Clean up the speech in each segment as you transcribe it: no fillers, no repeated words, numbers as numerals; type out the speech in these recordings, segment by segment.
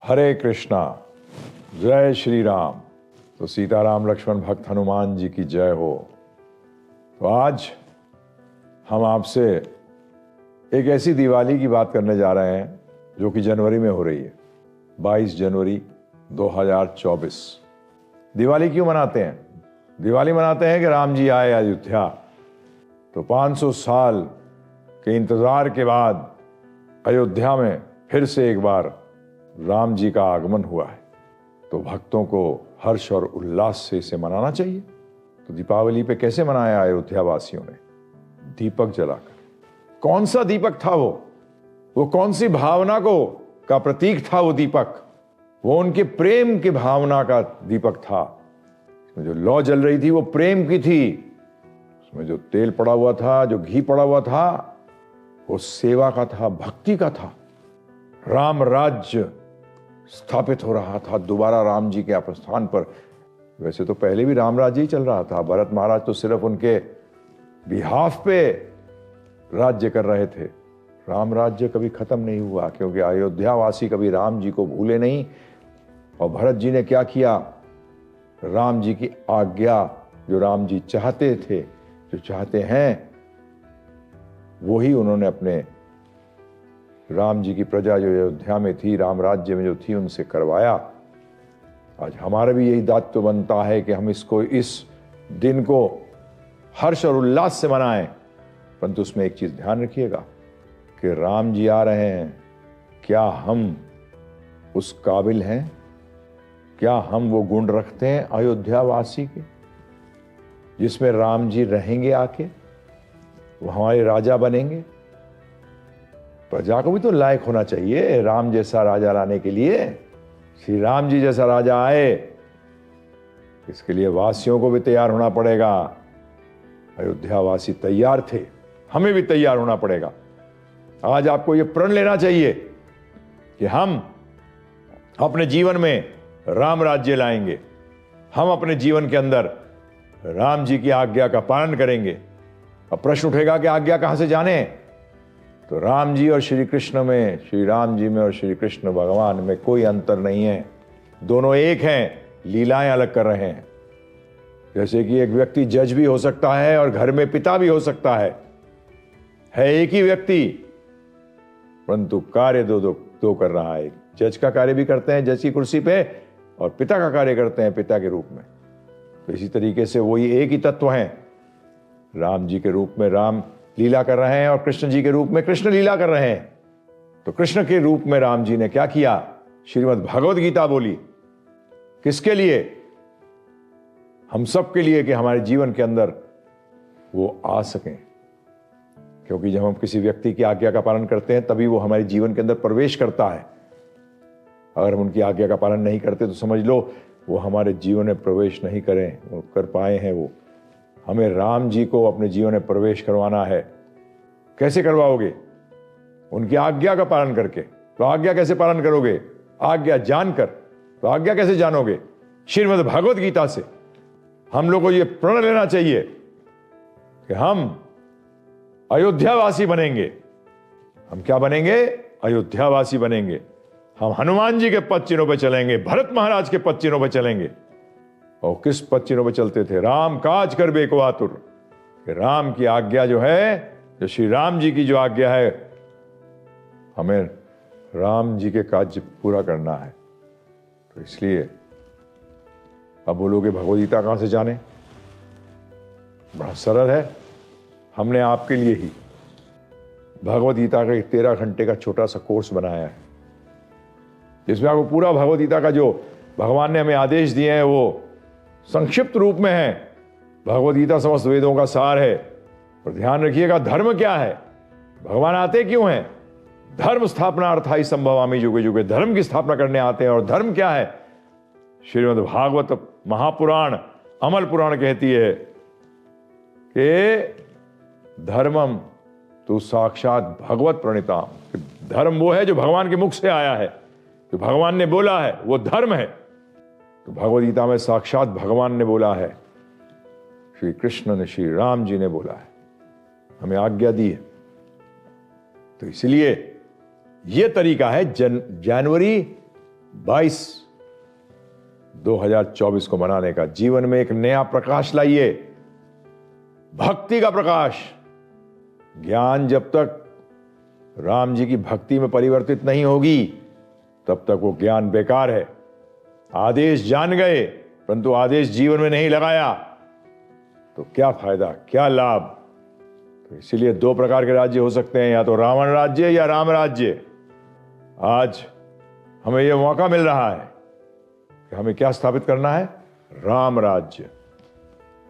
हरे कृष्णा, जय श्री राम। तो सीताराम लक्ष्मण भक्त हनुमान जी की जय हो। तो आज हम आपसे एक ऐसी दिवाली की बात करने जा रहे हैं जो कि जनवरी में हो रही है, 22 जनवरी 2024। दिवाली क्यों मनाते हैं? दिवाली मनाते हैं कि राम जी आए अयोध्या। तो 500 साल के इंतजार के बाद अयोध्या में फिर से एक बार राम जी का आगमन हुआ है। तो भक्तों को हर्ष और उल्लास से इसे मनाना चाहिए। तो दीपावली पे कैसे मनाया अयोध्या वासियों ने? दीपक जलाकर। कौन सा दीपक था वो कौन सी भावना का प्रतीक था वो दीपक? वो उनके प्रेम की भावना का दीपक था। उसमें जो लौ जल रही थी वो प्रेम की थी। उसमें जो तेल पड़ा हुआ था, जो घी पड़ा हुआ था, वो सेवा का था, भक्ति का था। राम राज्य स्थापित हो रहा था दोबारा राम जी के प्रस्थान पर। वैसे तो पहले भी राम राज्य ही चल रहा था। भरत महाराज तो सिर्फ उनके बिहाफ पे राज्य कर रहे थे। राम राज्य कभी खत्म नहीं हुआ, क्योंकि अयोध्या वासी कभी राम जी को भूले नहीं। और भरत जी ने क्या किया? राम जी की आज्ञा, जो राम जी चाहते थे, जो चाहते हैं, वही उन्होंने अपने राम जी की प्रजा जो अयोध्या में थी, राम राज्य में जो थी, उनसे करवाया। आज हमारा भी यही दायित्व बनता है कि हम इस दिन को हर्ष और उल्लास से मनाएं। परंतु उसमें एक चीज ध्यान रखिएगा कि राम जी आ रहे हैं। क्या हम उस काबिल हैं? क्या हम वो गुण रखते हैं अयोध्या वासी के, जिसमें राम जी रहेंगे आके, वो हमारे राजा बनेंगे? प्रजा को भी तो लायक होना चाहिए राम जैसा राजा लाने के लिए। श्री राम जी जैसा राजा आए, इसके लिए वासियों को भी तैयार होना पड़ेगा। अयोध्या वासी तैयार थे, हमें भी तैयार होना पड़ेगा। आज आपको यह प्रण लेना चाहिए कि हम अपने जीवन में राम राज्य लाएंगे। हम अपने जीवन के अंदर राम जी की आज्ञा का पालन करेंगे। अब प्रश्न उठेगा कि आज्ञा कहां से जाने? तो राम जी और श्री कृष्ण में, श्री राम जी में और श्री कृष्ण भगवान में कोई अंतर नहीं है। दोनों एक हैं, लीलाएं अलग कर रहे हैं। जैसे कि एक व्यक्ति जज भी हो सकता है और घर में पिता भी हो सकता है एक ही व्यक्ति, परंतु कार्य दो कर रहा है। जज का कार्य भी करते हैं जज की कुर्सी पे, और पिता का कार्य करते हैं पिता के रूप में। तो इसी तरीके से वही एक ही तत्व हैं। राम जी के रूप में राम लीला कर रहे हैं और कृष्ण जी के रूप में कृष्ण लीला कर रहे हैं। तो कृष्ण के रूप में राम जी ने क्या किया? श्रीमद् भगवद गीता बोली। किसके लिए? हम सब के लिए, कि हमारे जीवन के अंदर वो आ सकें। क्योंकि जब हम किसी व्यक्ति की आज्ञा का पालन करते हैं, तभी वो हमारे जीवन के अंदर प्रवेश करता है। अगर हम उनकी आज्ञा का पालन नहीं करते तो समझ लो वो हमारे जीवन में प्रवेश नहीं कर पाए हैं। वो हमें राम जी को अपने जीवन में प्रवेश करवाना है। कैसे करवाओगे? उनकी आज्ञा का पालन करके। तो आज्ञा कैसे पालन करोगे? आज्ञा जानकर। तो आज्ञा कैसे जानोगे? श्रीमद् भगवद गीता से। हम लोग को यह प्रण लेना चाहिए कि हम अयोध्यावासी बनेंगे। हम क्या बनेंगे? अयोध्यावासी बनेंगे। हम हनुमान जी के पद चिन्हों पर चलेंगे, भरत महाराज के पद चिन्हों पर चलेंगे। और किस पद चिन्हों पर चलते थे? राम काज कर बेको आतुर। कि राम की आज्ञा जो है, जो श्री राम जी की जो आज्ञा है, हमें राम जी के कार्य पूरा करना है। तो इसलिए अब बोलोगे भगवद गीता कहां से जाने? बड़ा सरल है। हमने आपके लिए ही भगवद गीता का 13 घंटे का छोटा सा कोर्स बनाया है, जिसमें आपको पूरा भगवद गीता का जो भगवान ने हमें आदेश दिए हैं वो संक्षिप्त रूप में है। भगवद गीता समस्त वेदों का सार है। और ध्यान रखिएगा, धर्म क्या है? भगवान आते क्यों हैं? धर्म स्थापना अर्थाई संभवामि युगे युगे। धर्म की स्थापना करने आते हैं। और धर्म क्या है? श्रीमद् भागवत महापुराण, अमल पुराण कहती है कि धर्मम तो साक्षात भगवत प्रणीताम। धर्म वो है जो भगवान के मुख से आया है, जो भगवान ने बोला है, वो धर्म है। तो भगवद गीता में साक्षात भगवान ने बोला है, श्री कृष्ण ने, श्री राम जी ने बोला है, हमें आज्ञा दी है। तो इसलिए यह तरीका है जनवरी 22/2024 को मनाने का। जीवन में एक नया प्रकाश लाइए, भक्ति का प्रकाश। ज्ञान जब तक राम जी की भक्ति में परिवर्तित नहीं होगी तब तक वो ज्ञान बेकार है। आदेश जान गए परंतु आदेश जीवन में नहीं लगाया तो क्या फायदा, क्या लाभ। तो इसीलिए दो प्रकार के राज्य हो सकते हैं, या तो रावण राज्य या राम राज्य। आज हमें यह मौका मिल रहा है कि हमें क्या स्थापित करना है, राम राज्य,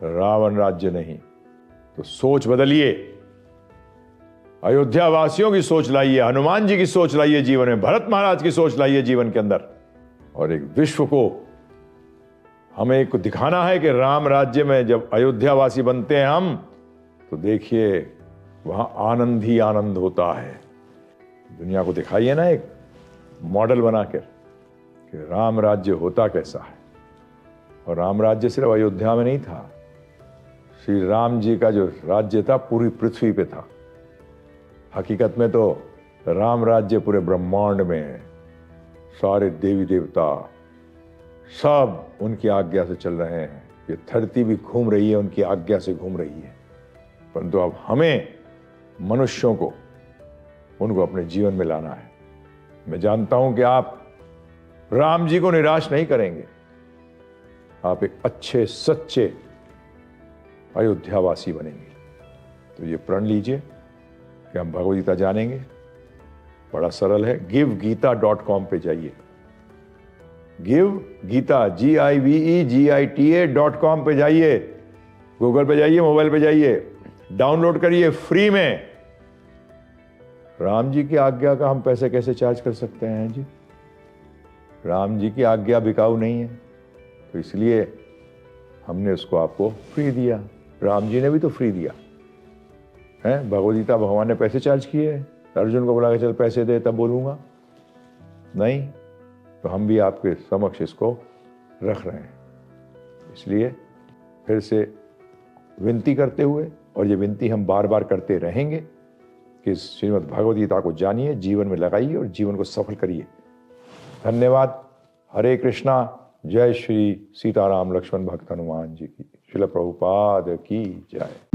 रावण राज्य नहीं। तो सोच बदलिए, अयोध्या वासियों की सोच लाइए, हनुमान जी की सोच लाइए जीवन में, भरत महाराज की सोच लाइए जीवन के अंदर। और एक विश्व को हमें एक दिखाना है कि राम राज्य में जब अयोध्या वासी बनते हैं हम, तो देखिए वहां आनंद ही आनंद होता है। दुनिया को दिखाइए ना एक मॉडल बनाकर कि राम राज्य होता कैसा है। और राम राज्य सिर्फ अयोध्या में नहीं था, श्री राम जी का जो राज्य था पूरी पृथ्वी पे था। हकीकत में तो राम राज्य पूरे ब्रह्मांड में है। सारे देवी देवता सब उनकी आज्ञा से चल रहे हैं। ये धरती भी घूम रही है, उनकी आज्ञा से घूम रही है। परंतु अब हमें मनुष्यों को उनको अपने जीवन में लाना है। मैं जानता हूं कि आप राम जी को निराश नहीं करेंगे। आप एक अच्छे सच्चे अयोध्यावासी बनेंगे। तो ये प्रण लीजिए कि हम भगवद गीता जानेंगे। बड़ा सरल है, givegita.com पे जाइए। गिव गीता GIVEGITA.com पे जाइए। गूगल पे जाइए, मोबाइल पे जाइए, डाउनलोड करिए फ्री में। राम जी की आज्ञा का हम पैसे कैसे चार्ज कर सकते हैं जी? राम जी की आज्ञा बिकाऊ नहीं है, तो इसलिए हमने उसको आपको फ्री दिया। राम जी ने भी तो फ्री दिया है। भगवद गीता भगवान ने पैसे चार्ज किए। अर्जुन को बोला कि चल पैसे दे तब बोलूंगा, नहीं। तो हम भी आपके समक्ष इसको रख रहे हैं। इसलिए फिर से विनती करते हुए, और ये विनती हम बार बार करते रहेंगे कि श्रीमद् भगवद गीता को जानिए, जीवन में लगाइए और जीवन को सफल करिए। धन्यवाद। हरे कृष्णा। जय श्री सीताराम लक्ष्मण भक्त हनुमान जी की। श्रील प्रभुपाद की जय।